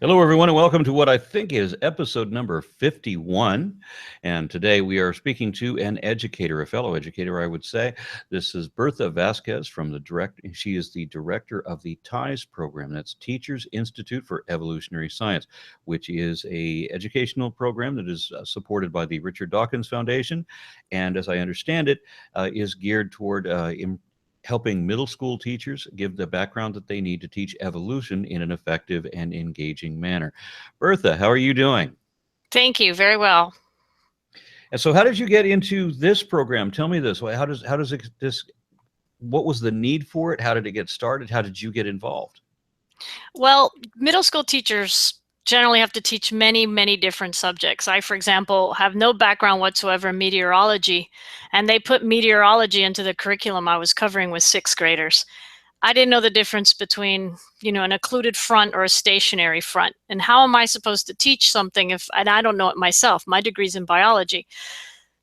Hello, everyone, and welcome to what I think is episode number 51. And today we are speaking to an educator, a fellow educator, I would say. This is Bertha Vazquez She is the director of the TIES program. That's Teachers Institute for Evolutionary Science, which is a educational program that is supported by the Richard Dawkins Foundation. And as I understand it, is geared toward helping middle school teachers give the background that they need to teach evolution in an effective and engaging manner. Bertha, how are you doing? Thank you. Very well. And so how did you get into this program? Tell me this. What was the need for it? How did it get started? How did you get involved? Well, middle school teachers generally have to teach many, many different subjects. I, for example, have no background whatsoever in meteorology, and they put meteorology into the curriculum I was covering with sixth graders. I didn't know the difference between, an occluded front or a stationary front. And how am I supposed to teach something and I don't know it myself? My degree's in biology.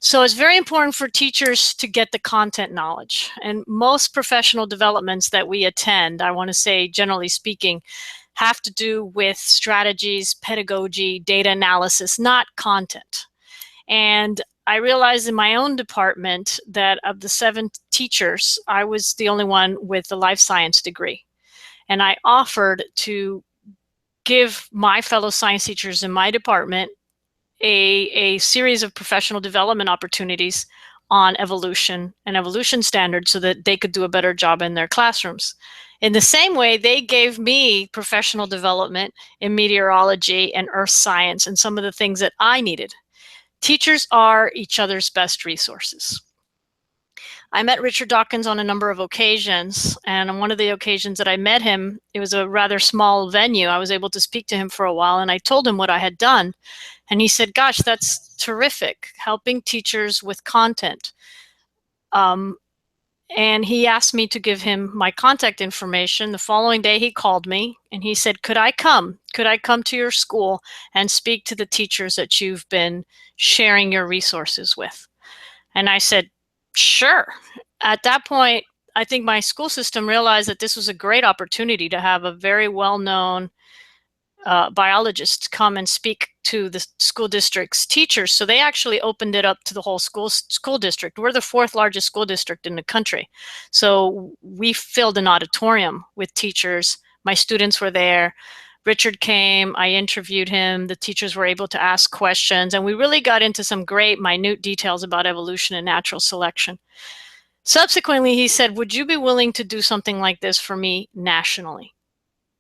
So it's very important for teachers to get the content knowledge. And most professional developments that we attend, I want to say, generally speaking, have to do with strategies, pedagogy, data analysis, not content. And I realized in my own department that of the 7 teachers, I was the only one with a life science degree. And I offered to give my fellow science teachers in my department a series of professional development opportunities on evolution and evolution standards so that they could do a better job in their classrooms. In the same way, they gave me professional development in meteorology and earth science and some of the things that I needed. Teachers are each other's best resources. I met Richard Dawkins on a number of occasions, and on one of the occasions that I met him, it was a rather small venue. I was able to speak to him for a while, and I told him what I had done. And he said, "Gosh, that's terrific, helping teachers with content." And he asked me to give him my contact information. The following day, he called me, and he said, Could I come to your school and speak to the teachers that you've been sharing your resources with?" And I said, "Sure." At that point, I think my school system realized that this was a great opportunity to have a very well-known biologist come and speak to the school district's teachers. So they actually opened it up to the whole school district. We're the 4th largest school district in the country. So we filled an auditorium with teachers. My students were there. Richard came, I interviewed him, the teachers were able to ask questions, and we really got into some great minute details about evolution and natural selection. Subsequently, he said, "Would you be willing to do something like this for me nationally?"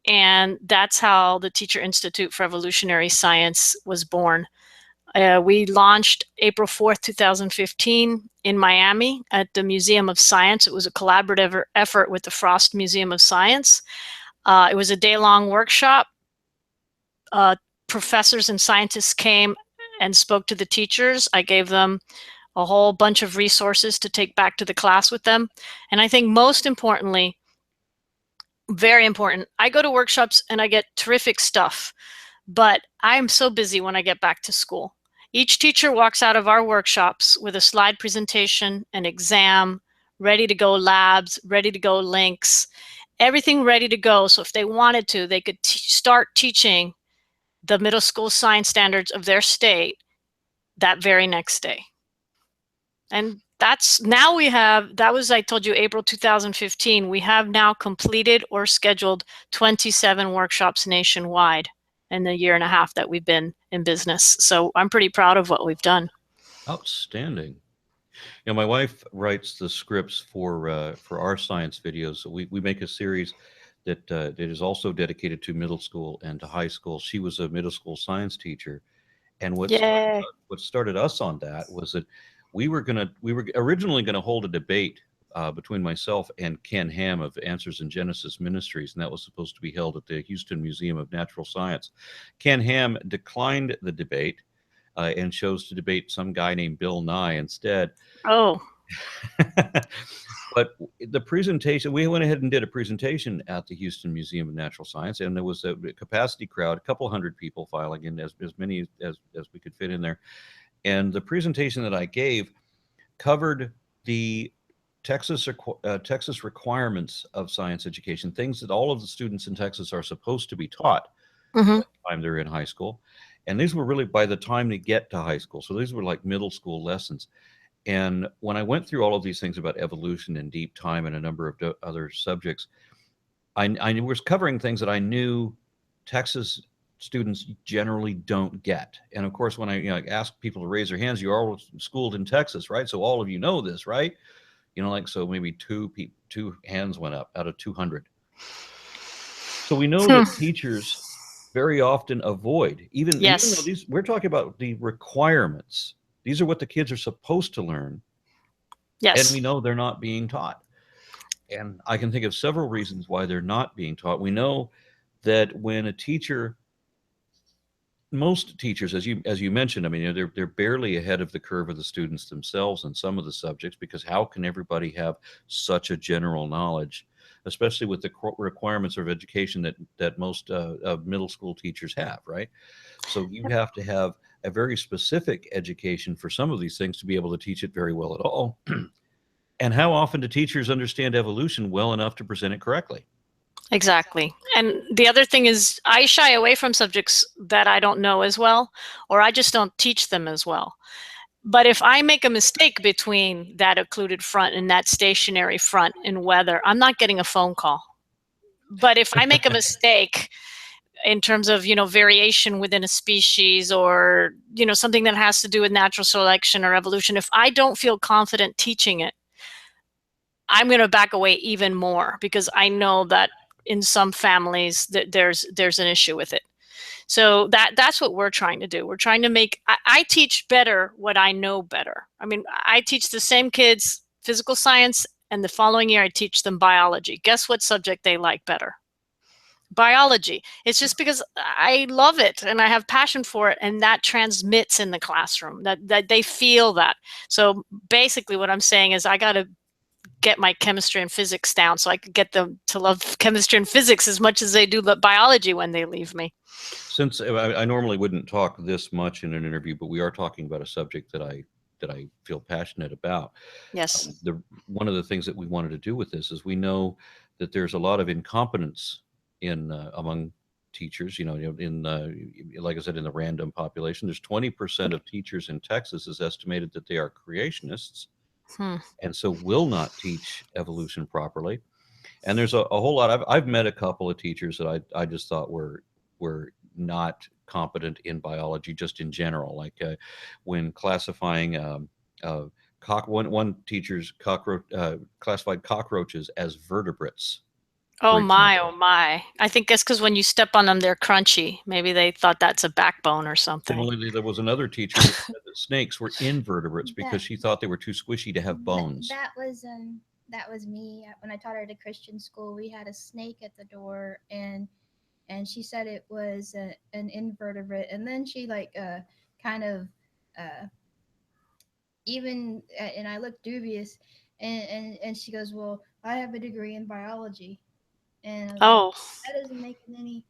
And that's how the Teacher Institute for Evolutionary Science was born. We launched April 4th, 2015 in Miami at the Museum of Science. It was a collaborative effort with the Frost Museum of Science. It was a day-long workshop. Professors and scientists came and spoke to the teachers. I gave them a whole bunch of resources to take back to the class with them. And I think most importantly, very important, I go to workshops and I get terrific stuff, but I'm so busy when I get back to school. Each teacher walks out of our workshops with a slide presentation, an exam, ready to go labs, ready to go links, everything ready to go. So if they wanted to, they could start teaching the middle school science standards of their state that very next day. And that was, I told you, April 2015. We have now completed or scheduled 27 workshops nationwide in the year and a half that we've been in business. So I'm pretty proud of what we've done. Outstanding. My wife writes the scripts for our science videos. So we make a series that is also dedicated to middle school and to high school. She was a middle school science teacher, and what started us on that was that we were originally gonna hold a debate between myself and Ken Ham of Answers in Genesis Ministries, and that was supposed to be held at the Houston Museum of Natural Science. Ken Ham declined the debate and chose to debate some guy named Bill Nye instead. Oh. But the presentation, we went ahead and did a presentation at the Houston Museum of Natural Science, and there was a capacity crowd, a couple hundred people filing in, as many as we could fit in there. And the presentation that I gave covered the Texas requirements of science education, things that all of the students in Texas are supposed to be taught. Mm-hmm. time they're in high school. And these were really by the time they get to high school. So these were like middle school lessons. And when I went through all of these things about evolution and deep time and a number of other subjects, I was covering things that I knew Texas students generally don't get. And of course, when I ask people to raise their hands, you're all schooled in Texas, right? So all of you know this, right? So maybe two hands went up out of 200. So we know Hmm. that teachers very often avoid, even though Yes. these we're talking about the requirements. These are what the kids are supposed to learn, and we Yes. know they're not being taught. And I can think of several reasons why they're not being taught. We know that when a teacher, most teachers, as you mentioned, I mean, they're barely ahead of the curve of the students themselves in some of the subjects, because how can everybody have such a general knowledge, especially with the requirements of education that most middle school teachers have, right? So you have to have a very specific education for some of these things to be able to teach it very well at all. And how often do teachers understand evolution well enough to present it correctly? Exactly. And the other thing is, I shy away from subjects that I don't know as well, or I just don't teach them as well. But if I make a mistake between that occluded front and that stationary front in weather, I'm not getting a phone call. But if I make a mistake in terms of, variation within a species, or, something that has to do with natural selection or evolution, if I don't feel confident teaching it, I'm going to back away even more, because I know that in some families that there's an issue with it. So that's what we're trying to do. We're trying to make, I teach better what I know better. I mean, I teach the same kids physical science, and the following year I teach them biology. Guess what subject they like better? Biology. It's just because I love it and I have passion for it, and that transmits in the classroom, that they feel that. So basically what I'm saying is, I got to get my chemistry and physics down so I could get them to love chemistry and physics as much as they do biology when they leave me. Since I normally wouldn't talk this much in an interview, but we are talking about a subject that I feel passionate about. Yes. The One of the things that we wanted to do with this is, we know that there's a lot of incompetence in among teachers. In like I said, in the random population, there's 20% of teachers in Texas is estimated that they are creationists, Hmm. and so will not teach evolution properly. And there's a whole lot. I've met a couple of teachers that I just thought were not competent in biology, just in general. Like when classifying one teacher's classified cockroaches as vertebrates, for Oh my, oh example. my. I think that's because when you step on them, they're crunchy. Maybe they thought that's a backbone or something. Similarly, there was another teacher that said that snakes were invertebrates because That she thought they were too squishy to have bones. that was me when I taught her at a Christian school. We had a snake at the door, and she said it was an invertebrate, and then she kind of uh, even and I looked dubious, and she goes, "Well, I have a degree in biology," and I was like, Oh, "That doesn't make it any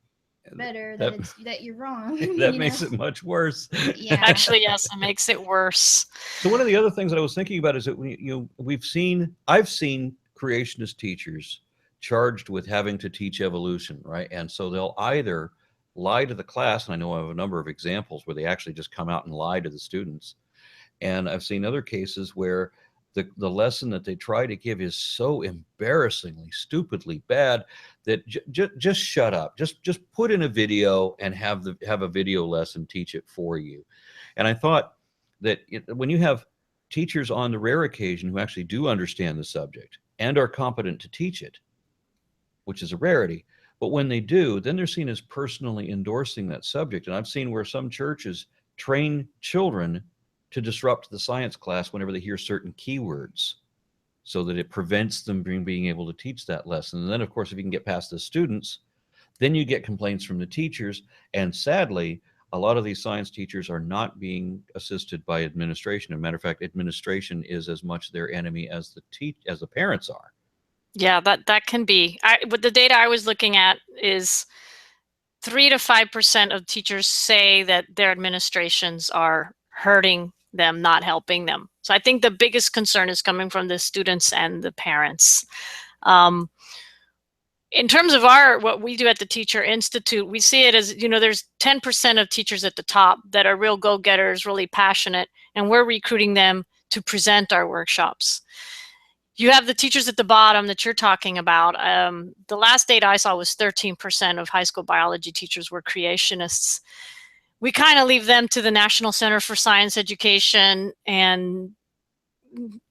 better that That it's that you're wrong," that makes it much worse. Yeah. actually, yes, it makes it worse. So one of the other things that I was thinking about is that I've seen creationist teachers charged with having to teach evolution, right? And so they'll either lie to the class, and I know I have a number of examples where they actually just come out and lie to the students. And I've seen other cases where the lesson that they try to give is so embarrassingly, stupidly bad that just shut up. Just put in a video and have a video lesson teach it for you. And I thought that when you have teachers on the rare occasion who actually do understand the subject and are competent to teach it, which is a rarity, but when they do, then they're seen as personally endorsing that subject. And I've seen where some churches train children to disrupt the science class whenever they hear certain keywords, so that it prevents them from being able to teach that lesson. And then, of course, if you can get past the students, then you get complaints from the teachers. And sadly, a lot of these science teachers are not being assisted by administration. As a matter of fact, administration is as much their enemy as the parents are. Yeah, that can be. What the data I was looking at is 3 to 5% of teachers say that their administrations are hurting them, not helping them. So I think the biggest concern is coming from the students and the parents. Um, in terms of what we do at the Teacher Institute, we see it as, there's 10% of teachers at the top that are real go-getters, really passionate, and we're recruiting them to present our workshops. You have the teachers at the bottom that you're talking about. The last data I saw was 13% of high school biology teachers were creationists. We kind of leave them to the National Center for Science Education, and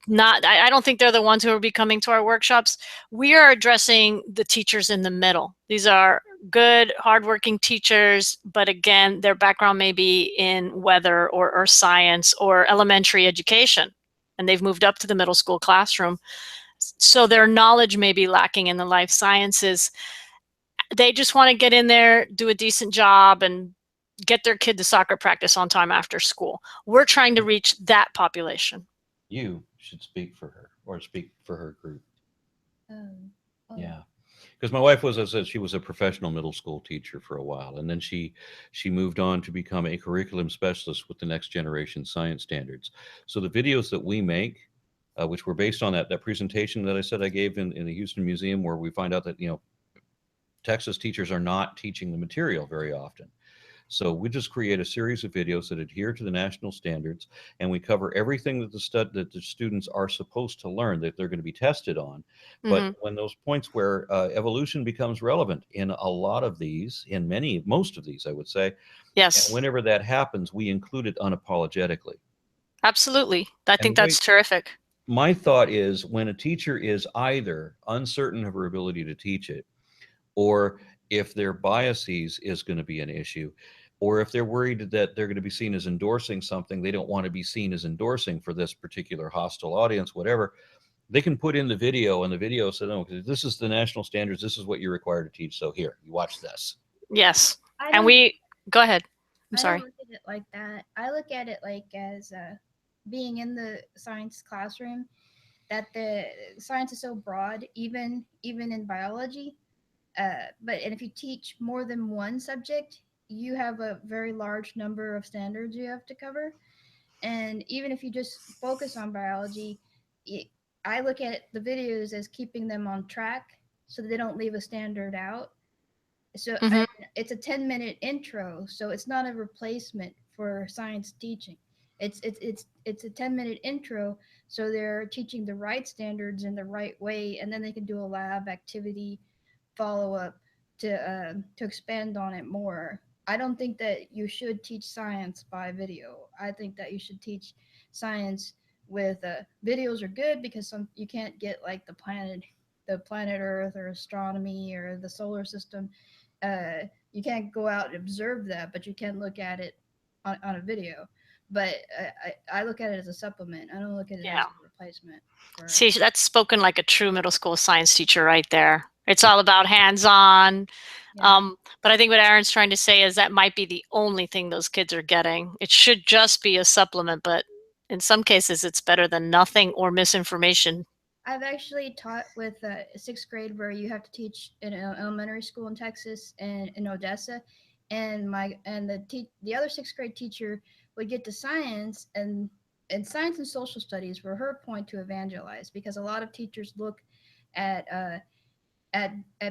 I don't think they're the ones who will be coming to our workshops. We are addressing the teachers in the middle. These are good, hardworking teachers, but again, their background may be in weather or earth science or elementary education, and they've moved up to the middle school classroom. So their knowledge may be lacking in the life sciences. They just want to get in there, do a decent job, and get their kid to soccer practice on time after school. We're trying to reach that population. You should speak for her or speak for her group. Yeah. Because my wife was, as I said, she was a professional middle school teacher for a while. And then she moved on to become a curriculum specialist with the next generation science standards. So the videos that we make, which were based on that presentation that I said I gave in the Houston Museum, where we find out that, Texas teachers are not teaching the material very often. So we just create a series of videos that adhere to the national standards, and we cover everything that the students are supposed to learn, that they're going to be tested on. But when those points where evolution becomes relevant in a lot of these, most of these, I would say, yes, and whenever that happens, we include it unapologetically. Absolutely. I think that's terrific. My thought is, when a teacher is either uncertain of her ability to teach it, or if their biases is going to be an issue, or if they're worried that they're going to be seen as endorsing something they don't want to be seen as endorsing for this particular hostile audience, whatever, they can put in the video, and the video says, no, this is the national standards, this is what you're required to teach, so here, you watch this. Yes. And go ahead. I'm sorry. I don't look at it like that. I look at it like as being in the science classroom, that the science is so broad, even in biology. But if you teach more than one subject, you have a very large number of standards you have to cover. And even if you just focus on biology, I look at the videos as keeping them on track so that they don't leave a standard out. So it's a 10-minute intro, so it's not a replacement for science teaching. It's a 10-minute intro, so they're teaching the right standards in the right way, and then they can do a lab activity follow up to expand on it more. I don't think that you should teach science by video. I think that you should teach science with videos are good because you can't get like the planet Earth or astronomy or the solar system. You can't go out and observe that, but you can look at it on a video. But I look at it as a supplement. I don't look at it as a replacement. See, that's spoken like a true middle school science teacher right there. It's all about hands-on. Yeah. But I think what Aaron's trying to say is that might be the only thing those kids are getting. It should just be a supplement, but in some cases it's better than nothing or misinformation. I've actually taught with 6th grade where you have to teach in an elementary school in Texas and in Odessa, and the other 6th grade teacher would get to science, and science and social studies were her point to evangelize, because a lot of teachers look at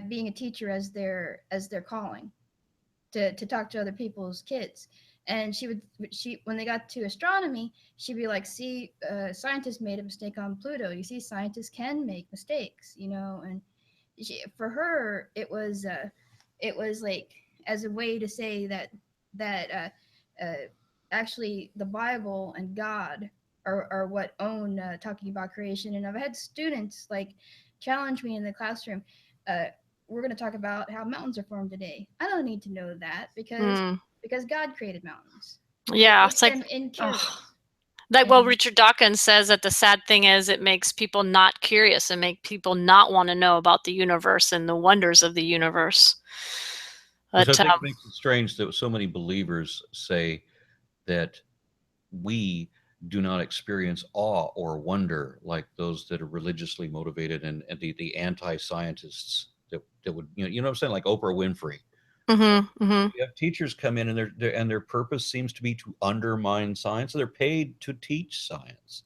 being a teacher as their calling to talk to other people's kids. And when they got to astronomy, she'd be like, see, scientists made a mistake on Pluto. You see, scientists can make mistakes, and for her, it was like as a way to say that actually the Bible and God are what own talking about creation. And I've had students like challenge me in the classroom. We're going to talk about how mountains are formed today. I don't need to know that because God created mountains. Yeah, it's like Richard Dawkins says that the sad thing is it makes people not curious and make people not want to know about the universe and the wonders of the universe. Which I think makes it strange that so many believers say that we do not experience awe or wonder like those that are religiously motivated and the anti-scientists that would, you know what I'm saying, like Oprah Winfrey. You have teachers come in and their purpose seems to be to undermine science. So they're paid to teach science.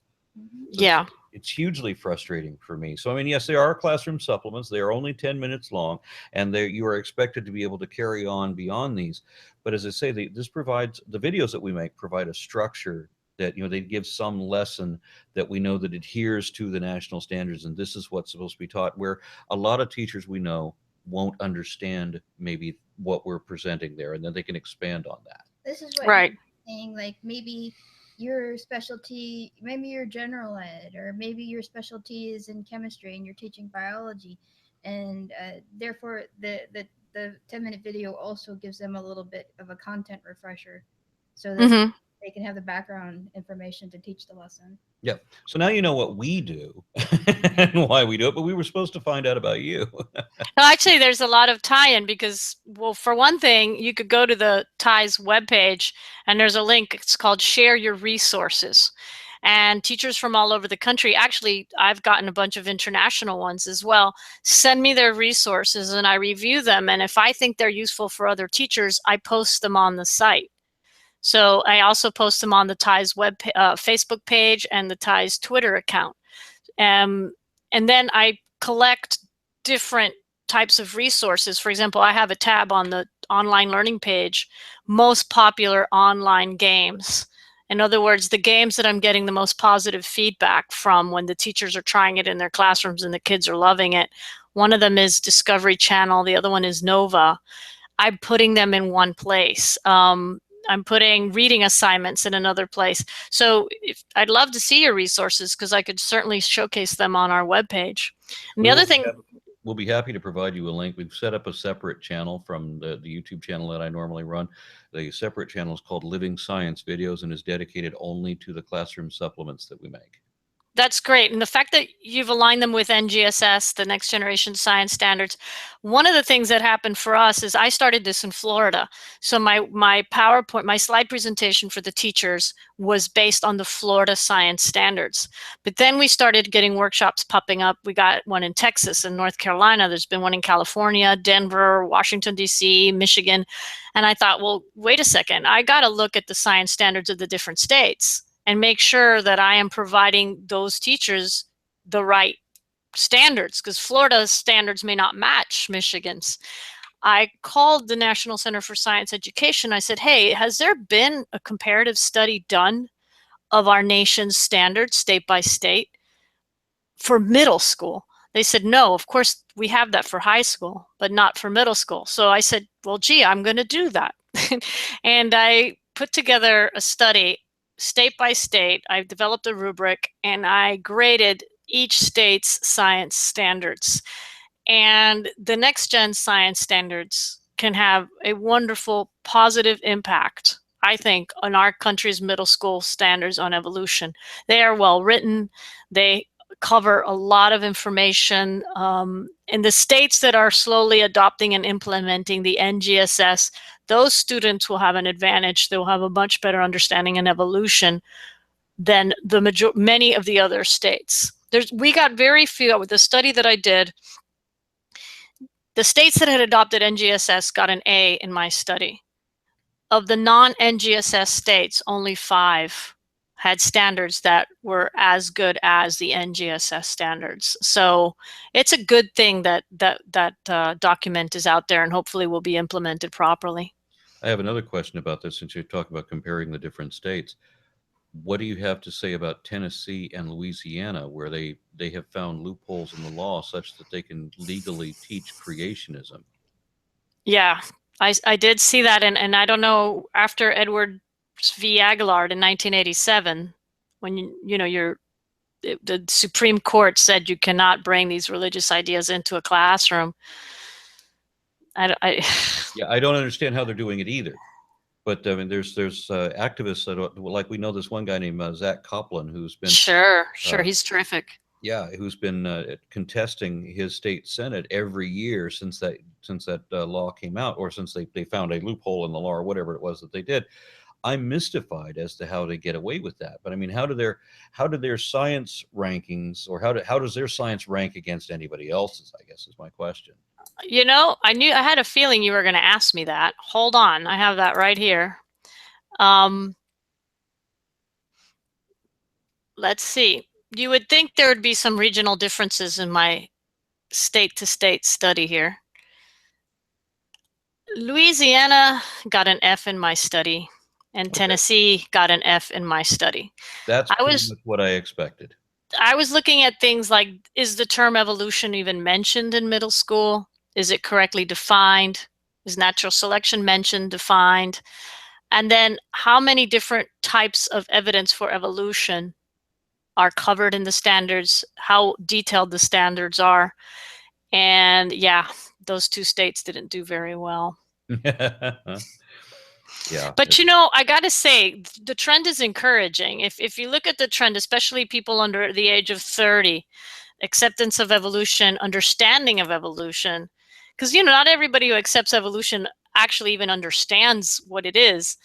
So yeah. it's hugely frustrating for me. So, I mean, yes, there are classroom supplements. They are only 10 minutes long, and you are expected to be able to carry on beyond these. But as I say, this provides, the videos that we make provide a structure that, they give some lesson that we know that adheres to the national standards, and this is what's supposed to be taught, where a lot of teachers we know won't understand maybe what we're presenting there, and then they can expand on that. This is what Right. you're saying, like maybe your specialty, maybe you're general ed, or maybe your specialty is in chemistry and you're teaching biology, and therefore the 10-minute video also gives them a little bit of a content refresher, so that Mm-hmm. they can have the background information to teach the lesson. Yep. So now you know what we do and why we do it, but we were supposed to find out about you. No, actually, there's a lot of tie-in because, well, for one thing, you could go to the TIE's webpage and there's a link. It's called Share Your Resources. And teachers from all over the country, actually, I've gotten a bunch of international ones as well, send me their resources and I review them. And if I think they're useful for other teachers, I post them on the site. So I also post them on the TIE's Facebook page and the TIE's Twitter account. And then I collect different types of resources. For example, I have a tab on the online learning page, most popular online games. In other words, the games that I'm getting the most positive feedback from when the teachers are trying it in their classrooms and the kids are loving it. One of them is Discovery Channel. The other one is Nova. I'm putting them in one place. I'm putting reading assignments in another place. So I'd love to see your resources because I could certainly showcase them on our webpage. And the other thing, We'll be happy to provide you a link. We've set up a separate channel from the YouTube channel that I normally run. The separate channel is called Living Science Videos and is dedicated only to the classroom supplements that we make. that's great. And the fact that you've aligned them with NGSS, the Next Generation Science Standards, one of the things that happened for us is I started this in Florida. So my PowerPoint, my slide presentation for the teachers was based on the Florida Science Standards. But then we started getting workshops popping up. We got one in Texas and North Carolina. There's been one in California, Denver, Washington, D.C., Michigan. And I thought, well, wait a second. I got to look at the science standards of the different states and make sure that I am providing those teachers the right standards, because Florida's standards may not match Michigan's. I called the National Center for Science Education. I said, hey, has there been a comparative study done of our nation's standards state by state for middle school? They said, no, of course we have that for high school, but not for middle school. So I said, well, gee, I'm going to do that. And I put together a study state by state. I developed a rubric and I graded each state's science standards. And the next gen science standards can have a wonderful positive impact, I think, on our country's middle school standards on evolution. They are well written. They cover a lot of information. In the states that are slowly adopting and implementing the NGSS, those students will have an advantage. They'll have a much better understanding in evolution than many of the other states. We got very few. With the study that I did, the states that had adopted NGSS got an A in my study. Of the non-NGSS states, only 5 had standards that were as good as the NGSS standards. So it's a good thing that document is out there and hopefully will be implemented properly. I have another question about this since you're talking about comparing the different states. What do you have to say about Tennessee and Louisiana, where they have found loopholes in the law such that they can legally teach creationism? Yeah, I did see that. And I don't know, after Edward v. Aguillard in 1987, when the Supreme Court said you cannot bring these religious ideas into a classroom. Yeah, I don't understand how they're doing it either. But I mean, there's activists that like, we know this one guy named Zack Kopplin who's been sure, he's terrific. Yeah, who's been contesting his state senate every year since that law came out, or since they found a loophole in the law or whatever it was that they did. I'm mystified as to how they get away with that. But I mean, how do their science rankings, or how does their science rank against anybody else's, I guess is my question. I had a feeling you were going to ask me that. Hold on, I have that right here. Let's see. You would think there would be some regional differences in my state-to-state study here. Louisiana got an F in my study, and Okay. Tennessee got an F in my study. That's I pretty was much what I expected. I was looking at things like, is the term evolution even mentioned in middle school? Is it correctly defined? Is natural selection mentioned, defined? And then how many different types of evidence for evolution are covered in the standards, how detailed the standards are. And yeah, those two states didn't do very well. Yeah. But you know, I got to say, the trend is encouraging. If you look at the trend, especially people under the age of 30, acceptance of evolution, understanding of evolution, because you know, not everybody who accepts evolution actually even understands what it is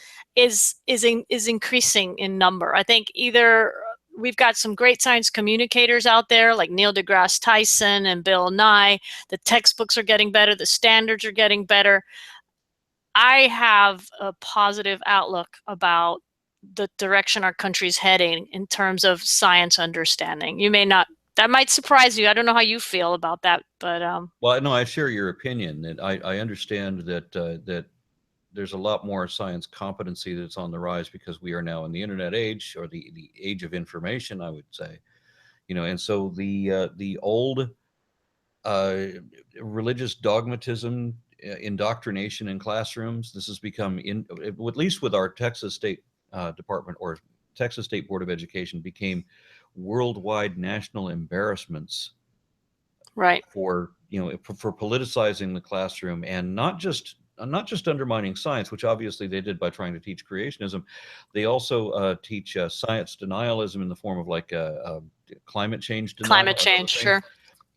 increasing in number. I think either we've got some great science communicators out there like Neil deGrasse Tyson and Bill Nye. The textbooks are getting better, the standards are getting better. I have a positive outlook about the direction our country's heading in terms of science understanding. You may not, that might surprise you. I don't know how you feel about that, but well, no, I share your opinion. That I understand that that there's a lot more science competency that's on the rise because we are now in the internet age, or the age of information, I would say. And so the old uh, religious dogmatism, indoctrination in classrooms. This has become, at least with our Texas State Department, or Texas State Board of Education, became worldwide national embarrassments right. for for politicizing the classroom, and not just undermining science, which obviously they did by trying to teach creationism. They also teach science denialism in the form of like climate change Climate denial and other change, things. sure.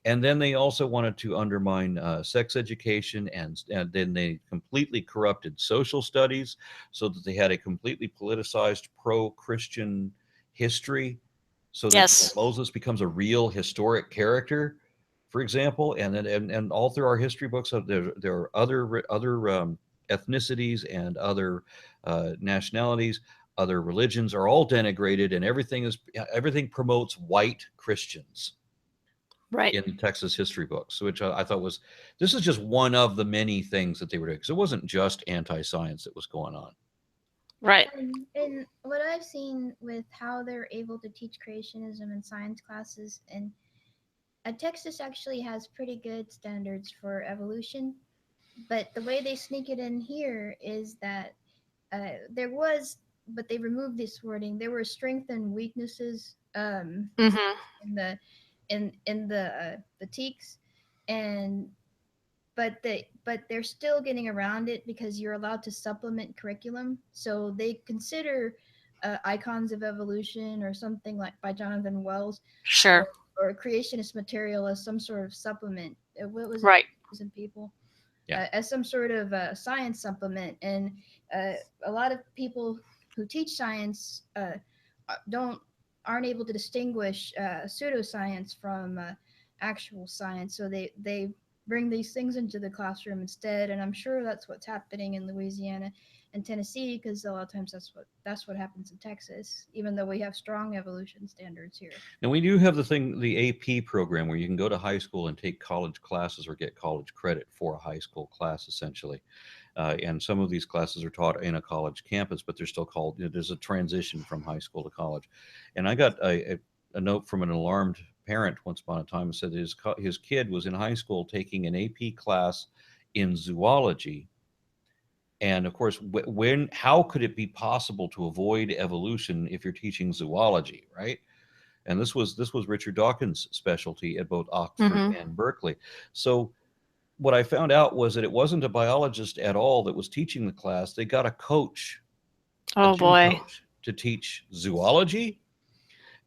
And then they also wanted to undermine sex education, and then they completely corrupted social studies, so that they had a completely politicized pro-Christian history, so that Yes, Moses becomes a real historic character, for example. And then and all through our history books, there are other ethnicities and other nationalities, other religions are all denigrated, and everything promotes white Christians right, in Texas history books, which I thought was, this is just one of the many things that they were doing. Because it wasn't just anti-science that was going on. right. And what I've seen with how they're able to teach creationism in science classes, and Texas actually has pretty good standards for evolution, but the way they sneak it in here is that there was, but they removed this wording. There were strengths and weaknesses Mm-hmm. in the teaks, and but they're still getting around it because you're allowed to supplement curriculum. So they consider icons of evolution or something like by Jonathan Wells, Sure, or creationist material as some sort of supplement. What was it? right. Some people Yeah. as some sort of science supplement, and a lot of people who teach science don't aren't able to distinguish pseudoscience from actual science, so they bring these things into the classroom instead. And I'm sure that's what's happening in Louisiana and Tennessee, because a lot of times that's what happens in Texas, even though we have strong evolution standards here. And we do have the AP program, where you can go to high school and take college classes or get college credit for a high school class, essentially. And some of these classes are taught in a college campus, but they're still called, there's a transition from high school to college. And I got a note from an alarmed parent once upon a time, and said that his kid was in high school taking an AP class in zoology. And of course, how could it be possible to avoid evolution if you're teaching zoology, right? And this was Richard Dawkins' specialty at both Oxford Mm-hmm. and Berkeley. So what I found out was that it wasn't a biologist at all that was teaching the class. They got a coach, a Oh gym boy. coach, to teach zoology.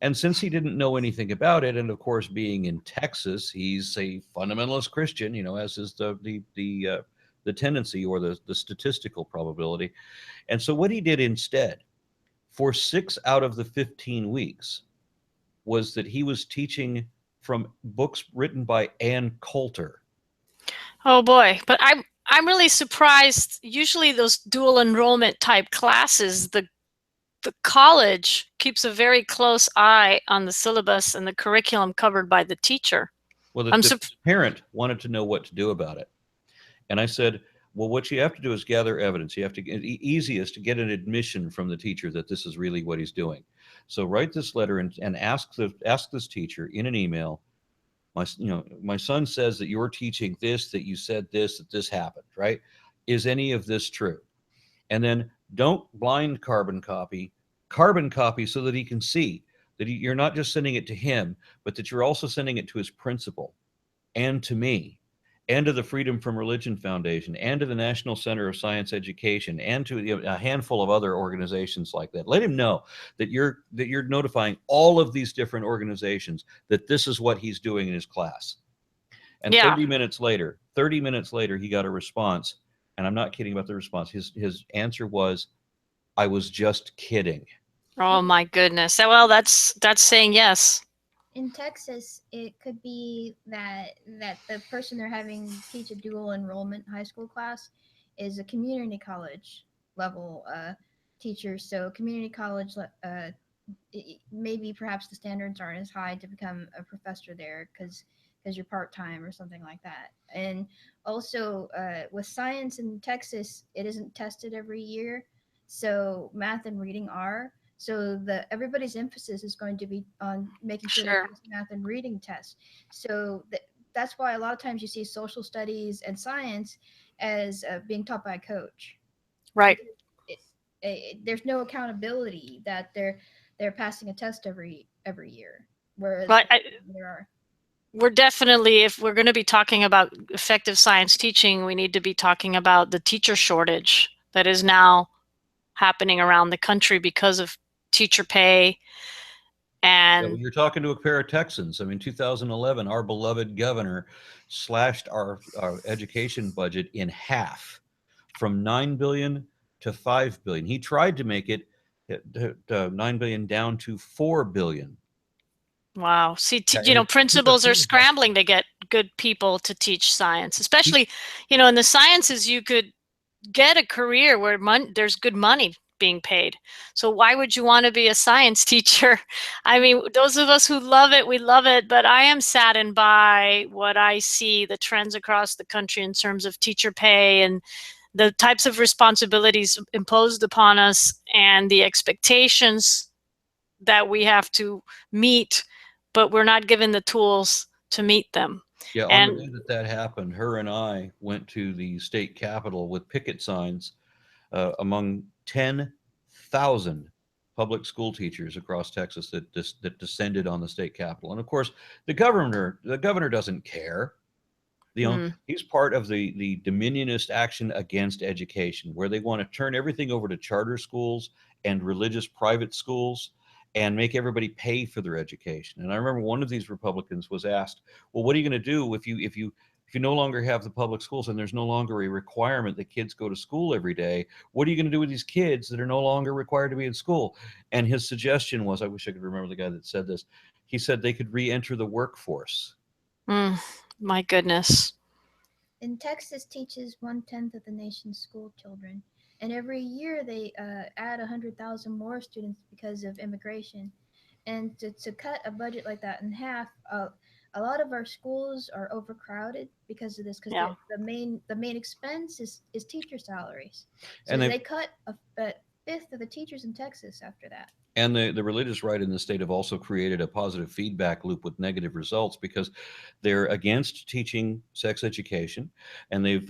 And since he didn't know anything about it, and of course, being in Texas, he's a fundamentalist Christian, as is the tendency, or the statistical probability. And so what he did instead, for 6 out of the 15 weeks, was that he was teaching from books written by Ann Coulter. Oh boy. But I'm really surprised. Usually those dual enrollment type classes, the the college keeps a very close eye on the syllabus and the curriculum covered by the teacher. Well, I'm the parent wanted to know what to do about it. And I said, well, what you have to do is gather evidence. You have to get easiest to get an admission from the teacher that this is really what he's doing. So write this letter and ask this teacher in an email. My son says that you're teaching this, that you said this, that this happened, right? Is any of this true? And then don't blind carbon copy so that he can see that you're not just sending it to him, but that you're also sending it to his principal and to me and to the Freedom from Religion Foundation and to the National Center of Science Education and to a handful of other organizations like that. Let him know that you're notifying all of these different organizations that this is what he's doing in his class. And Yeah. 30 minutes later, he got a response. And I'm not kidding about the response. His answer was, I was just kidding. Oh my goodness. Well, that's saying yes. In Texas, it could be that the person they're having teach a dual enrollment high school class is a community college level teacher. So community college, maybe perhaps the standards aren't as high to become a professor there because you're part-time or something like that. And also with science in Texas, it isn't tested every year. So math and reading are. So everybody's emphasis is going to be on making sure Sure. they pass math and reading tests. So that's why a lot of times you see social studies and science as being taught by a coach. Right. There's no accountability that they're passing a test every year. Whereas there are. We're definitely, if we're going to be talking about effective science teaching, we need to be talking about the teacher shortage that is now happening around the country because of teacher pay. And you're talking to a pair of Texans. I mean, 2011, our beloved governor slashed our education budget in half, from $9 billion to $5 billion. He tried to make it $9 billion down to $4 billion. wow. See, principals are scrambling to get good people to teach science, especially, in the sciences, you could get a career where there's good money being paid. So why would you want to be a science teacher? I mean, those of us who love it, we love it, but I am saddened by what I see, the trends across the country in terms of teacher pay and the types of responsibilities imposed upon us and the expectations that we have to meet, but we're not given the tools to meet them. Yeah, on the day that happened, her and I went to the state capitol with picket signs among 10,000 public school teachers across Texas that descended on the state capitol. And of course, the governor doesn't care. He's part of the Dominionist Action Against Education, where they want to turn everything over to charter schools and religious private schools and make everybody pay for their education. And I remember one of these Republicans was asked, well, what are you going to do if you no longer have the public schools and there's no longer a requirement that kids go to school every day? What are you going to do with these kids that are no longer required to be in school? And his suggestion was, I wish I could remember the guy that said this. He said they could re-enter the workforce. My goodness. In Texas teaches 1/10 of the nation's school children. And every year they add 100,000 more students because of immigration. And to cut a budget like that in half, a lot of our schools are overcrowded because of this. Because the main expense is teacher salaries. So they cut a fifth of the teachers in Texas after that. And the religious right in the state have also created a positive feedback loop with negative results because they're against teaching sex education, and they've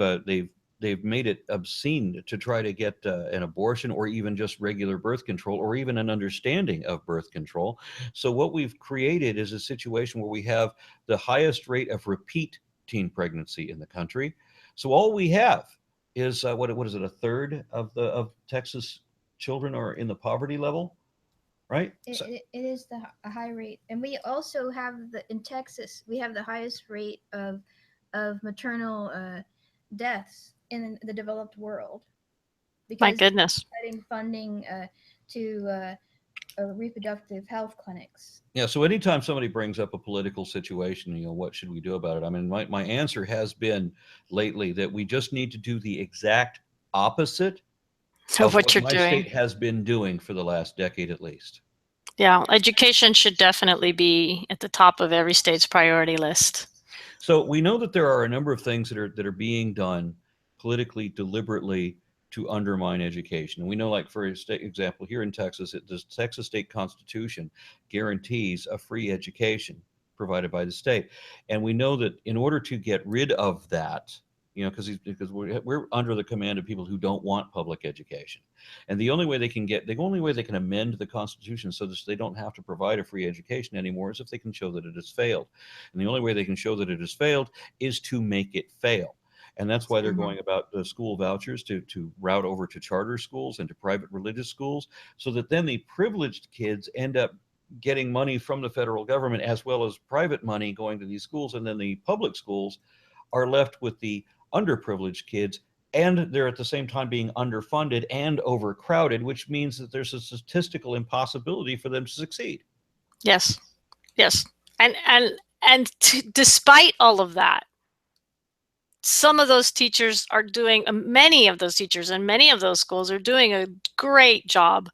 made it obscene to try to get an abortion or even just regular birth control or even an understanding of birth control. So what we've created is a situation where we have the highest rate of repeat teen pregnancy in the country. So all we have is what is it? A third of Texas children are in the poverty level, right? It is a high rate, and we also have in Texas we have the highest rate of maternal deaths in the developed world. My goodness. Cutting funding to reproductive health clinics. Yeah. So anytime somebody brings up a political situation, what should we do about it? I mean, my answer has been lately that we just need to do the exact opposite of of what what you're my doing. state has been doing for the last decade at least. Yeah, education should definitely be at the top of every state's priority list. So we know that there are a number of things that are being done politically deliberately to undermine education. And we know, like for example, here in Texas, the Texas state constitution guarantees a free education provided by the state. And we know that in order to get rid of that, because we're under the command of people who don't want public education, and the only way they can amend the Constitution so that they don't have to provide a free education anymore is if they can show that it has failed. And the only way they can show that it has failed is to make it fail. And that's why they're going about the school vouchers to route over to charter schools and to private religious schools, so that then the privileged kids end up getting money from the federal government as well as private money going to these schools. And then the public schools are left with the underprivileged kids, and they're at the same time being underfunded and overcrowded, which means that there's a statistical impossibility for them to succeed. Yes, yes, despite all of that, some of those teachers are doing, many of those teachers and many of those schools are doing a great job,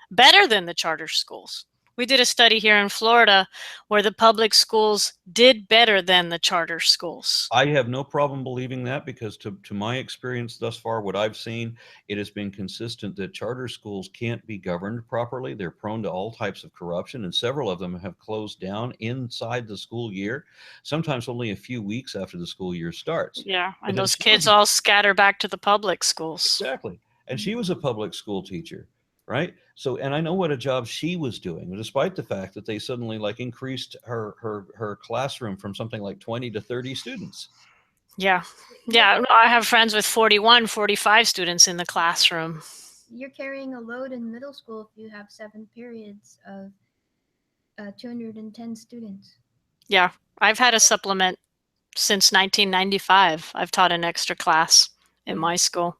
better than the charter schools. We did a study here in Florida where the public schools did better than the charter schools. I have no problem believing that, because to my experience thus far, what I've seen, it has been consistent that charter schools can't be governed properly. They're prone to all types of corruption, and several of them have closed down inside the school year, sometimes only a few weeks after the school year starts. Yeah, But and then those kids all scatter back to the public schools. exactly. And she was a public school teacher, right? So, and I know what a job she was doing, despite the fact that they suddenly like increased her classroom from something like 20 to 30 students. Yeah. Yeah, I have friends with 41, 45 students in the classroom. You're carrying a load in middle school if you have 7 periods of 210 students. Yeah, I've had a supplement since 1995. I've taught an extra class in my school.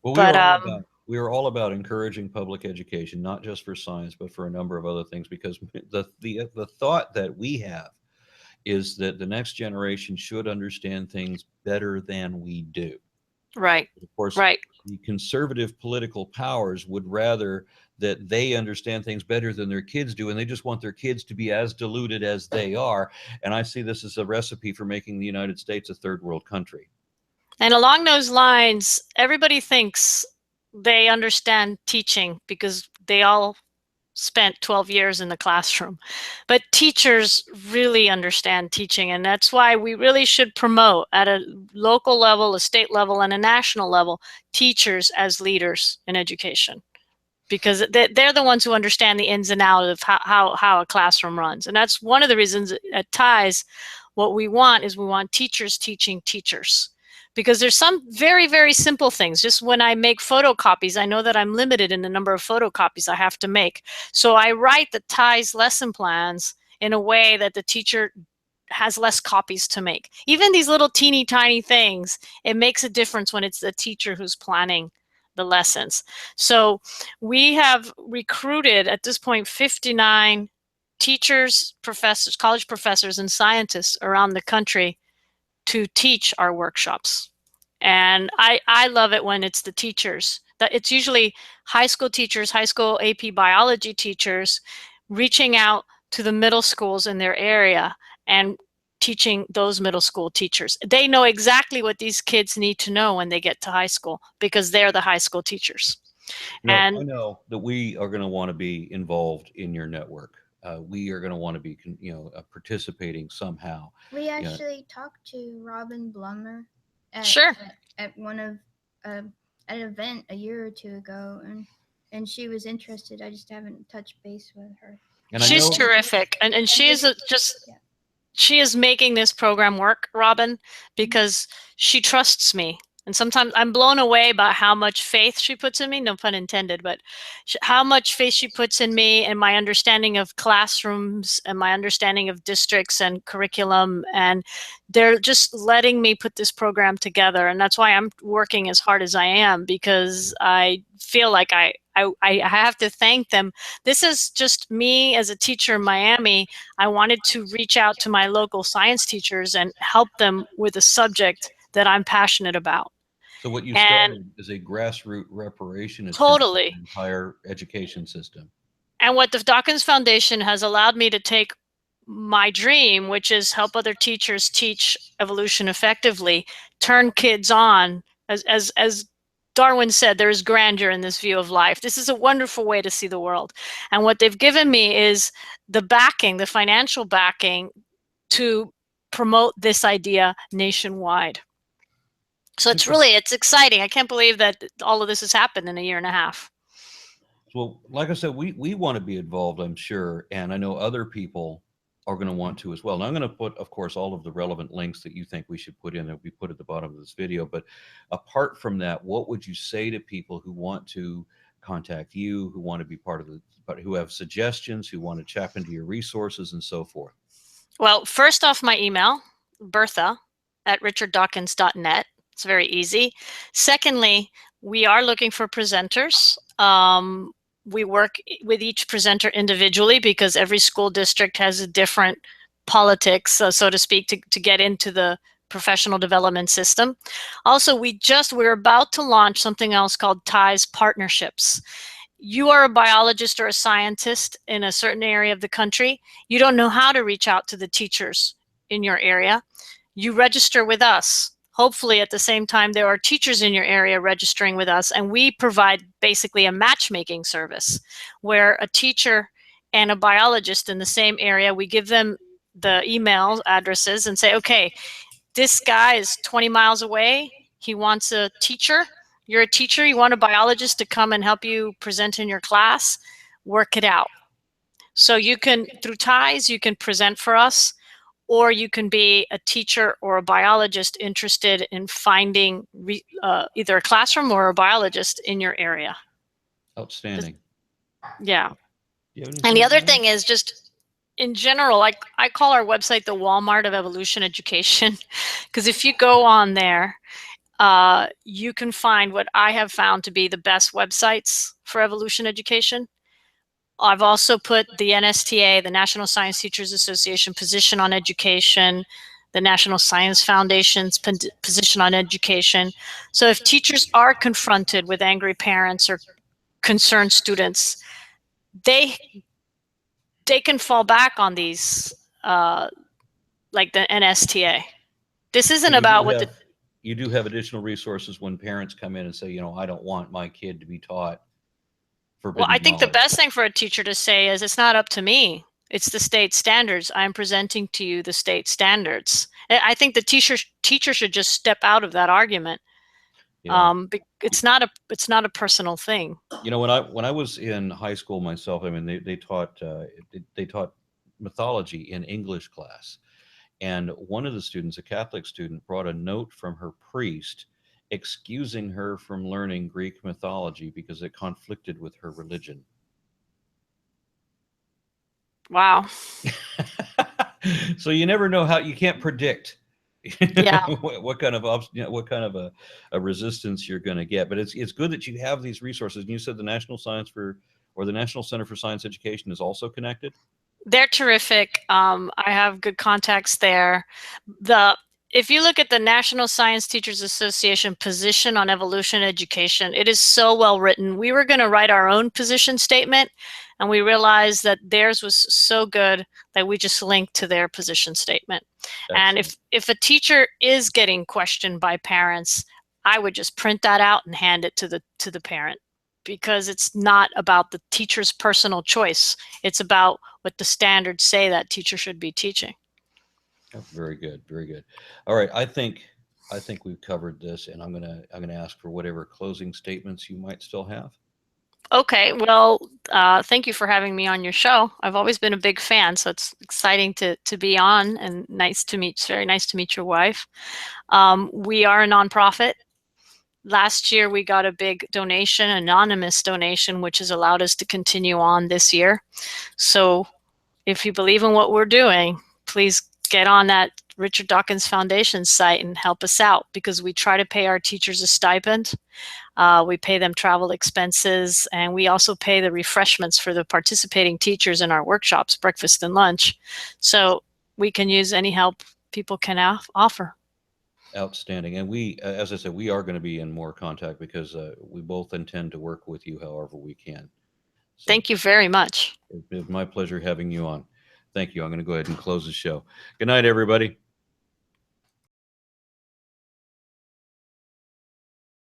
Well, But we are all about encouraging public education, not just for science, but for a number of other things, because the thought that we have is that the next generation should understand things better than we do. right, Of course, right. the conservative political powers would rather that they understand things better than their kids do, and they just want their kids to be as deluded as they are. And I see this as a recipe for making the United States a third world country. And along those lines, everybody thinks they understand teaching because they all spent 12 years in the classroom. But teachers really understand teaching, and that's why we really should promote at a local level, a state level, and a national level, teachers as leaders in education, because they're the ones who understand the ins and outs of how a classroom runs. And that's one of the reasons at TIES, what we want is we want teachers teaching teachers. Because there's some very, very simple things. Just when I make photocopies, I know that I'm limited in the number of photocopies I have to make. So I write the TIES lesson plans in a way that the teacher has less copies to make. Even these little teeny tiny things, it makes a difference when it's the teacher who's planning the lessons. So we have recruited at this point 59 teachers, professors, college professors, and scientists around the country to teach our workshops. And I love it when it's the teachers. It's usually high school teachers, high school AP biology teachers reaching out to the middle schools in their area and teaching those middle school teachers. They know exactly what these kids need to know when they get to high school because they're the high school teachers. I know that we are going to want to be involved in your network. We are going to want to be, participating somehow. We actually talked to Robin Blummer Sure. at one of an event a year or two ago, and she was interested. I just haven't touched base with her. And she's terrific, and she is she is making this program work, Robin, because she trusts me. And sometimes I'm blown away by how much faith she puts in me, no pun intended, but how much faith she puts in me and my understanding of classrooms and my understanding of districts and curriculum. And they're just letting me put this program together. And that's why I'm working as hard as I am, because I feel like I have to thank them. This is just me as a teacher in Miami. I wanted to reach out to my local science teachers and help them with a subject that I'm passionate about. So what you And started is a grassroots reparation attempt for the totally. entire education system. And what the Dawkins Foundation has allowed me to take my dream, which is help other teachers teach evolution effectively, turn kids on. As Darwin said, there is grandeur in this view of life. This is a wonderful way to see the world. And what they've given me is the backing, the financial backing to promote this idea nationwide. So it's exciting. I can't believe that all of this has happened in a year and a half. Well, like I said, we want to be involved, I'm sure, and I know other people are going to want to as well. And I'm going to put, of course, all of the relevant links that you think we should put in that we put at the bottom of this video. But apart from that, what would you say to people who want to contact you, who want to be part of the, but who have suggestions, who want to tap into your resources and so forth? Well, first off, my email, bertha@richarddawkins.net. It's very easy. Secondly, we are looking for presenters. We work with each presenter individually because every school district has a different politics, so to speak, to get into the professional development system. Also, we're about to launch something else called Ties Partnerships. You are a biologist or a scientist in a certain area of the country. You don't know how to reach out to the teachers in your area. You register with us. Hopefully at the same time there are teachers in your area registering with us, and we provide basically a matchmaking service where a teacher and a biologist in the same area, we give them the email addresses and say, okay, this guy is 20 miles away. He wants a teacher. You're a teacher. You want a biologist to come and help you present in your class. Work it out. So you can, through Ties, you can present for us, or you can be a teacher or a biologist interested in finding either a classroom or a biologist in your area. Outstanding. Yeah. And the other thing is just in general, like I call our website the Walmart of evolution education, because if you go on there, you can find what I have found to be the best websites for evolution education. I've also put the NSTA, the National Science Teachers Association, position on education, the National Science Foundation's position on education. So if teachers are confronted with angry parents or concerned students, they can fall back on these, like the NSTA. This isn't about what you do have additional resources when parents come in and say, you know, I don't want my kid to be taught forbidden Well, I think knowledge. the best thing for a teacher to say is, it's not up to me. It's the state standards. I'm presenting to you the state standards. I think the teacher should just step out of that argument. Yeah. It's not a personal thing. You know, when I was in high school myself, I mean, they taught mythology in English class, and one of the students, a Catholic student, brought a note from her priest excusing her from learning Greek mythology because it conflicted with her religion. Wow. So you never know how, you can't predict Yeah. what kind of a resistance you're going to get. But it's good that you have these resources. And you said the National Center for Science Education is also connected. They're terrific. I have good contacts there. If you look at the National Science Teachers Association position on evolution education, it is so well written. We were going to write our own position statement, and we realized that theirs was so good that we just linked to their position statement. Excellent. And if a teacher is getting questioned by parents, I would just print that out and hand it to the parent, because it's not about the teacher's personal choice. It's about what the standards say that teacher should be teaching. Oh, very good, very good. All right, I think we've covered this, and I'm gonna ask for whatever closing statements you might still have. Okay, well, thank you for having me on your show. I've always been a big fan, so it's exciting to be on, and it's very nice to meet your wife. We are a nonprofit. Last year, we got a big donation, anonymous donation, which has allowed us to continue on this year. So if you believe in what we're doing, please get on that Richard Dawkins Foundation site and help us out, because we try to pay our teachers a stipend. We pay them travel expenses, and we also pay the refreshments for the participating teachers in our workshops, breakfast and lunch. So we can use any help people can offer. Outstanding. And we, as I said, we are going to be in more contact because we both intend to work with you however we can. So Thank you very much. it's my pleasure having you on. Thank you. I'm going to go ahead and close the show. Good night, everybody.